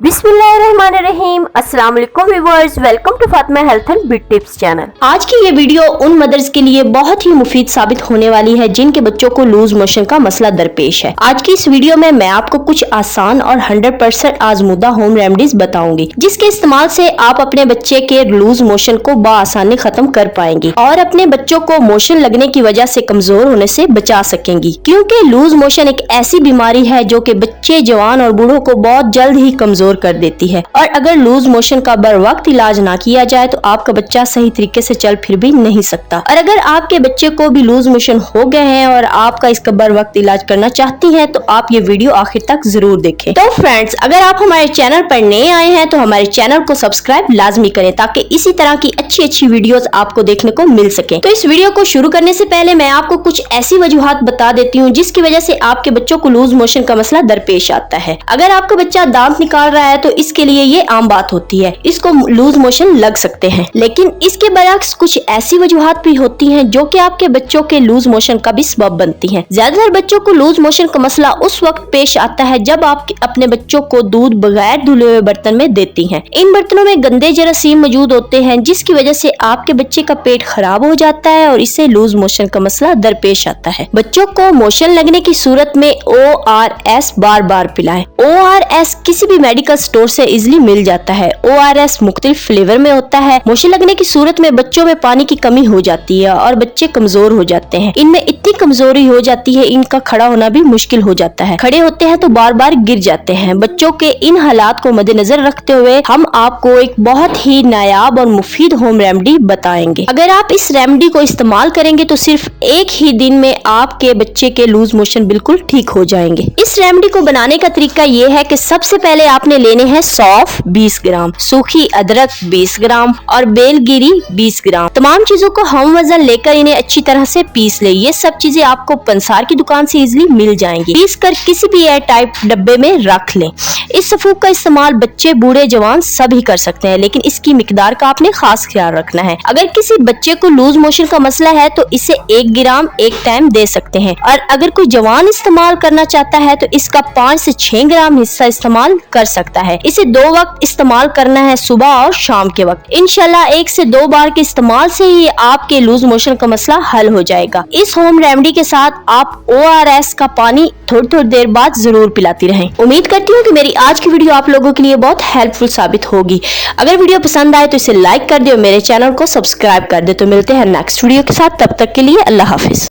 बिस्मिल्लाहिर्रहमानिर्रहीम। अस्सलाम वालेकुम viewers, welcome to Fatima health and beauty tips channel. आज की ये वीडियो उन मदर्स के लिए बहुत ही मुफीद साबित होने वाली है जिनके बच्चों को लूज मोशन का मसला दरपेश है। आज की इस वीडियो में मैं आपको कुछ आसान और 100% आजमूदा होम रेमेडीज बताऊंगी जिसके इस्तेमाल से आप अपने बच्चे के लूज मोशन को बआसानी खत्म कर पाएंगी और अपने बच्चों को मोशन लगने की वजह से कमजोर होने से बचा सकेंगी, क्योंकि लूज मोशन एक ऐसी बीमारी है जो कि बच्चे, जवान और बूढ़ों को बहुत जल्द ही कमजोर कर देती है। और अगर लूज मोशन का बर वक्त इलाज ना किया जाए तो आपका बच्चा सही तरीके से चल फिर भी नहीं सकता। और अगर आपके बच्चे को भी लूज मोशन हो गए हैं और आपका इसका बर वक्त इलाज करना चाहती हैं तो आप ये वीडियो आखिर तक जरूर देखें। तो फ्रेंड्स, अगर आप हमारे चैनल पर नए आए हैं तो हमारे चैनल को सब्सक्राइब लाजमी करें ताकि इसी तरह की अच्छी वीडियोस आपको देखने को मिल सके। तो इस वीडियो को शुरू करने से पहले मैं आपको कुछ ऐसी वजूहात बता देती हूँ जिसकी वजह से आपके बच्चों को लूज मोशन का मसला दरपेश आता है। अगर आपका बच्चा दांत निकाल रहा है तो इसके लिए ये आम बात होती है, इसको लूज मोशन लग सकते हैं। लेकिन इसके बरअक्स कुछ ऐसी वजूहात भी होती हैं जो कि आपके बच्चों के लूज मोशन का भी सबब बनती हैं। ज्यादातर बच्चों को लूज मोशन का मसला उस वक्त पेश आता है जब आप अपने बच्चों को दूध बगैर धुले हुए बर्तन में देती हैं। इन बर्तनों में गंदे जरासीम मौजूद होते हैं जिसकी वजह से आपके बच्चे का पेट खराब हो जाता है और इससे लूज मोशन का मसला दरपेश आता है। बच्चों को मोशन लगने की सूरत में ORS बार बार पिलाएं। ORS किसी भी मेडिकल स्टोर से इजिली मिल जाता है। ORS मुख्तलिफ फ्लेवर में होता है। मोशन लगने की सूरत में बच्चों में पानी की कमी हो जाती है और बच्चे कमजोर हो जाते हैं। इनमें इतनी कमजोरी हो जाती है इनका खड़ा होना भी मुश्किल हो जाता है। खड़े होते हैं तो बार बार गिर जाते हैं। बच्चों के इन हालात को मद्देनजर रखते हुए हम आपको एक बहुत ही नायाब और मुफीद होम रेमेडी बताएंगे। अगर आप इस रेमेडी को इस्तेमाल करेंगे तो सिर्फ एक ही दिन में आपके बच्चे के लूज मोशन बिल्कुल ठीक हो जाएंगे। इस रेमेडी को बनाने का तरीका ये है कि सबसे पहले आपने लेने हैं सौंफ 20 ग्राम, सूखी अदरक 20 ग्राम और बेलगिरी 20 ग्राम। तमाम चीजों को हम वजन लेकर इन्हें अच्छी तरह से पीस ले। ये सब चीजें आपको पंसार की दुकान से इजिली मिल जाएंगी। पीस कर किसी भी एयर टाइप डब्बे में रख लें। इस सफूक का इस्तेमाल बच्चे, बूढ़े, जवान सभी कर सकते हैं, लेकिन इसकी मिकदार का आपने खास ख्याल रखना है। अगर किसी बच्चे को लूज मोशन का मसला है तो इसे 1 ग्राम एक टाइम दे सकते हैं और अगर कोई जवान इस्तेमाल करना चाहता है तो इसका 5 से 6 ग्राम हिस्सा इस्तेमाल कर सकता है। इसे 2 वक्त इस्तेमाल करना है, सुबह और शाम के वक्त। इंशाल्लाह 1 से 2 बार के इस्तेमाल से ही आपके लूज मोशन का मसला हल हो जाएगा। इस होम रेमेडी के साथ आप ORS का पानी थोड़ी देर बाद जरूर पिलाती रहें। उम्मीद करती हूँ कि मेरी आज की वीडियो आप लोगों के लिए बहुत हेल्पफुल साबित होगी। अगर वीडियो पसंद आए तो इसे लाइक कर दे और मेरे चैनल को सब्सक्राइब कर दे। तो मिलते हैं नेक्स्ट वीडियो के साथ, तब तक के लिए अल्लाह हाफिज।